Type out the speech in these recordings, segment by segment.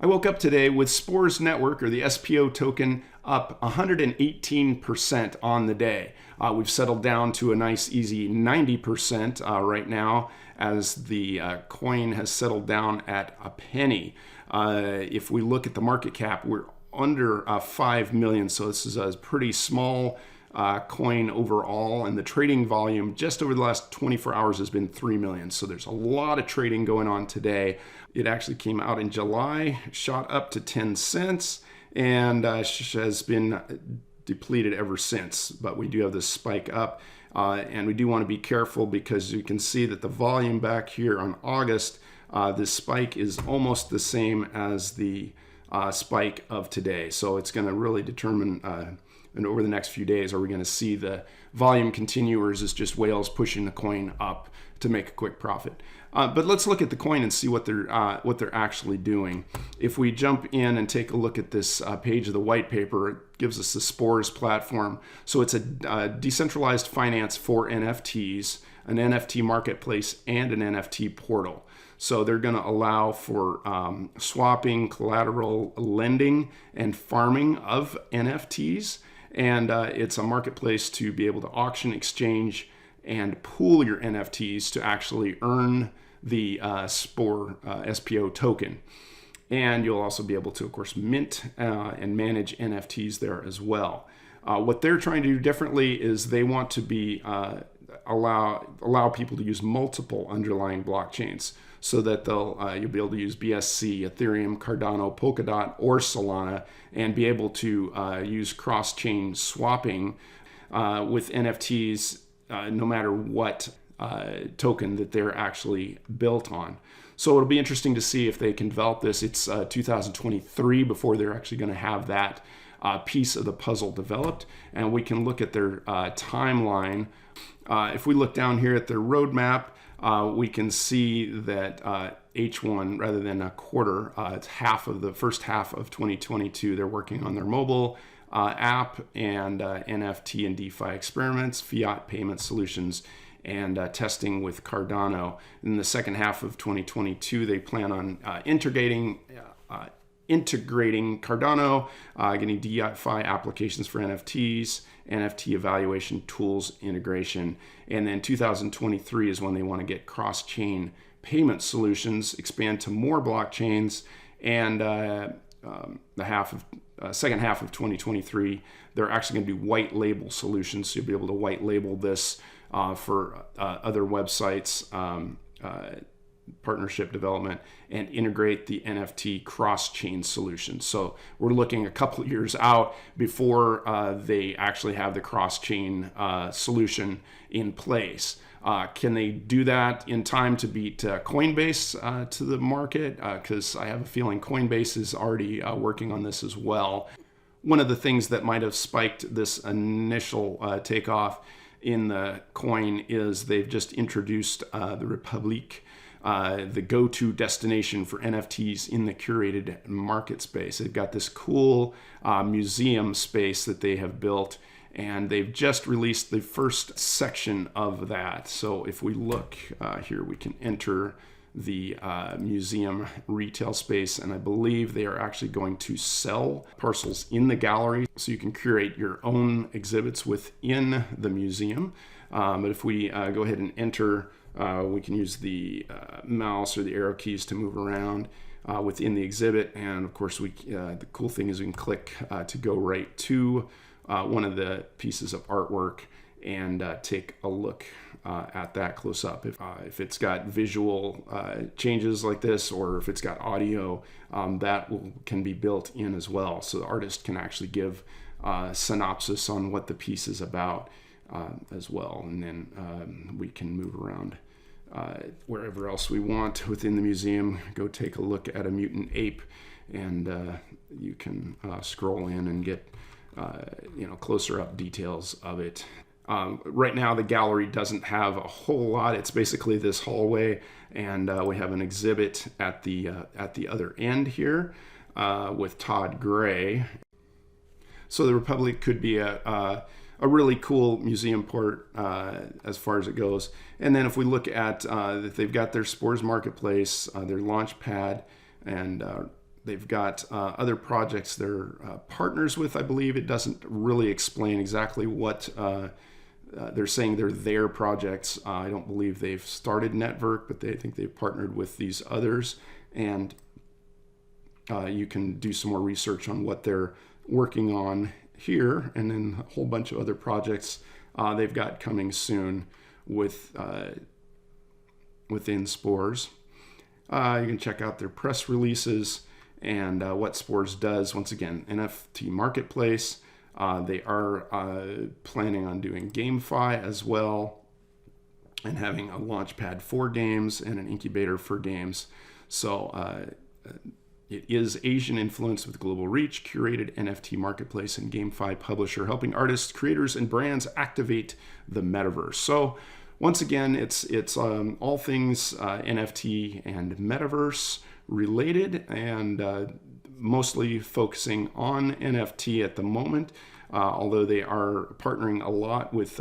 I woke up today with Spore Network, or the SPO token, up 118% on the day. We've settled down to a nice easy 90% right now, as the coin has settled down at a penny. If we look at the market cap, we're under 5 million, so this is a pretty small coin overall, and the trading volume just over the last 24 hours has been 3 million. So there's a lot of trading going on today. It actually came out in July, shot up to 10 cents, and has been depleted ever since. But we do have this spike up, and we do want to be careful because you can see that the volume back here on August, this spike is almost the same as the spike of today. So it's going to really determine and over the next few days, are we going to see the volume continue, or is this just whales pushing the coin up to make a quick profit? But let's look at the coin and see what they're actually doing. If we jump in and take a look at this page of the white paper, it gives us the Spores platform. So it's a decentralized finance for NFTs, an NFT marketplace, and an NFT portal. So they're going to allow for swapping, collateral lending, and farming of NFTs. And it's a marketplace to be able to auction, exchange, and pool your NFTs to actually earn the Spore SPO token. And you'll also be able to, of course, mint and manage NFTs there as well. What they're trying to do differently is they want to be allow people to use multiple underlying blockchains, so that you'll be able to use BSC, Ethereum, Cardano, Polkadot, or Solana, and be able to use cross-chain swapping with NFTs no matter what token that they're actually built on. So it'll be interesting to see if they can develop this. It's 2023 before they're actually going to have that piece of the puzzle developed, and we can look at their timeline. If we look down here at their roadmap, we can see that H1, rather than a quarter, it's first half of 2022. They're working on their mobile app and NFT and DeFi experiments, fiat payment solutions, and testing with Cardano. In the second half of 2022, they plan on integrating Cardano, getting DeFi applications for NFTs, NFT evaluation tools integration. And then 2023 is when they want to get cross-chain payment solutions, expand to more blockchains, and second half of 2023, they're actually going to do white label solutions. So you'll be able to white label this for other websites, partnership development, and integrate the NFT cross-chain solution. So we're looking a couple of years out before they actually have the cross-chain solution in place. Can they do that in time to beat Coinbase to the market? Because I have a feeling Coinbase is already working on this as well. One of the things that might have spiked this initial takeoff in the coin is they've just introduced the Republic, the go-to destination for NFTs in the curated market space. They've got this cool museum space that they have built, and they've just released the first section of that. So if we look here, we can enter the museum retail space, and I believe they are actually going to sell parcels in the gallery, so you can curate your own exhibits within the museum. But if we go ahead and enter, we can use the mouse or the arrow keys to move around within the exhibit. And of course, the cool thing is we can click to go right to one of the pieces of artwork and take a look at that close up. If it's got visual changes like this, or if it's got audio, that can be built in as well. So the artist can actually give synopsis on what the piece is about as well. And then we can move around wherever else we want within the museum. Go take a look at a mutant ape, and you can scroll in and get closer up details of it. Right now, the gallery doesn't have a whole lot. It's basically this hallway, and we have an exhibit at the other end here with Todd Gray. So the Republic could be a really cool museum port as far as it goes. And then if we look at that, they've got their Spores Marketplace, their launch pad, and They've got other projects they're partners with, I believe. It doesn't really explain exactly what they're saying. They're their projects. I don't believe they've started Network, but I think they've partnered with these others. And you can do some more research on what they're working on here, and then a whole bunch of other projects they've got coming soon with within Spores. You can check out their press releases and what Spores does. Once again, NFT Marketplace. They are planning on doing GameFi as well, and having a launchpad for games and an incubator for games. So it is Asian influence with global reach, curated NFT marketplace and GameFi publisher, helping artists, creators, and brands activate the metaverse. So once again, it's all things NFT and metaverse related, and mostly focusing on NFT at the moment, although they are partnering a lot with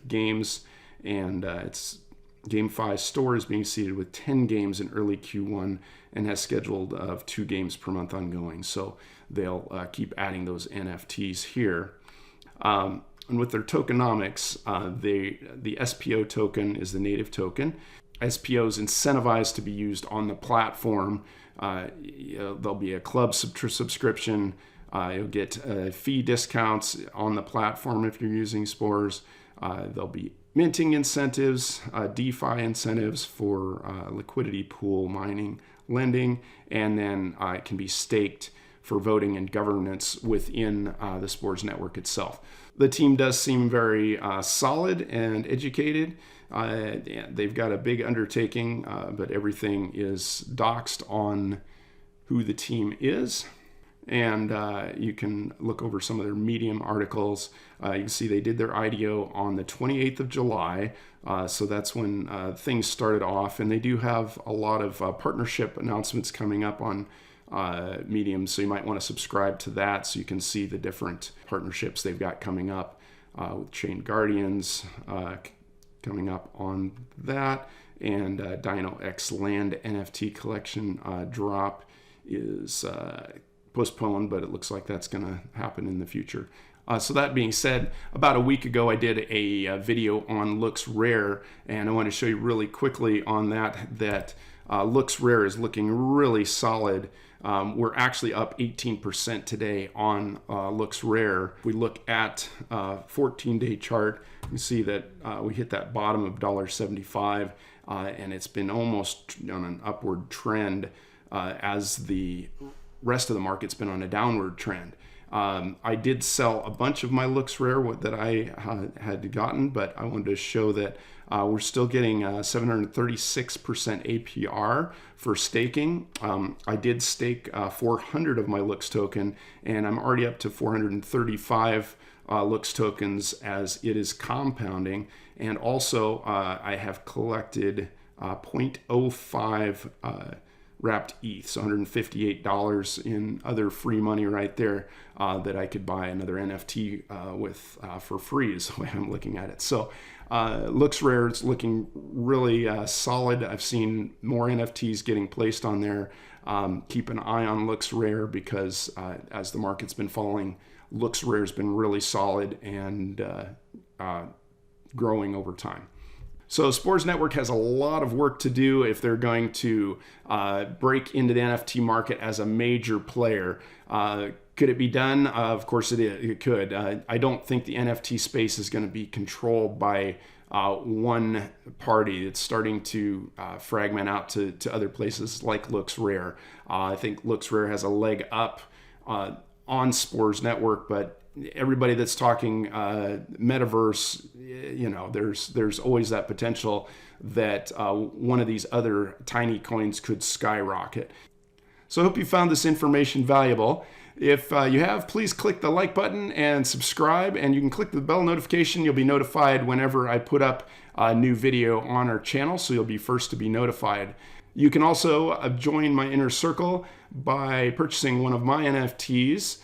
games, and it's GameFi store is being seeded with 10 games in early Q1 and has scheduled of 2 games per month ongoing. So they'll keep adding those NFTs here. And with their tokenomics, the SPO token is the native token. SPO is incentivized to be used on the platform. There'll be a club subscription. You'll get fee discounts on the platform if you're using Spores. There'll be minting incentives, DeFi incentives for liquidity pool mining, lending, and then it can be staked for voting and governance within the Spores network itself. The team does seem very solid and educated. They've got a big undertaking, but everything is doxed on who the team is. And you can look over some of their Medium articles. You can see they did their IDO on the 28th of July. So that's when things started off. And they do have a lot of partnership announcements coming up on Medium. So you might want to subscribe to that so you can see the different partnerships they've got coming up with Chain Guardians coming up on that. And Dino X Land NFT collection drop is postponed, but it looks like that's going to happen in the future. So that being said, about a week ago, I did a video on LooksRare, and I want to show you really quickly on that LooksRare is looking really solid. We're actually up 18% today on LooksRare. If we look at 14-day chart, you can see that we hit that bottom of $1.75, and it's been almost on an upward trend as the rest of the market's been on a downward trend. I did sell a bunch of my LooksRare that I had gotten, but I wanted to show that we're still getting 736% APR for staking. I did stake 400 of my Looks token, and I'm already up to 435 Looks tokens as it is compounding. And also I have collected 0.05 wrapped ETH, so $158 in other free money right there that I could buy another NFT with for free is the way I'm looking at it. So LooksRare is looking really solid. I've seen more NFTs getting placed on there. Keep an eye on LooksRare because as the market's been falling, LooksRare has been really solid and growing over time. So Spores Network has a lot of work to do if they're going to break into the NFT market as a major player. Could it be done? Of course it could. I don't think the NFT space is going to be controlled by one party. It's starting to fragment out to other places like LooksRare. I think LooksRare has a leg up on Spores Network, but everybody that's talking metaverse, there's always that potential that one of these other tiny coins could skyrocket. So I hope you found this information valuable. If you have, please click the like button and subscribe, and you can click the bell notification. You'll be notified whenever I put up a new video on our channel, so you'll be first to be notified. You can also join my inner circle by purchasing one of my NFTs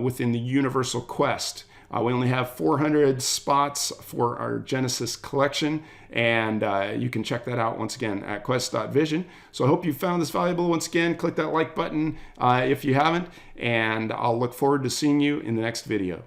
within the Universal Quest. We only have 400 spots for our Genesis collection, and you can check that out once again at quest.vision. So I hope you found this valuable. Once again, click that like button if you haven't, and I'll look forward to seeing you in the next video.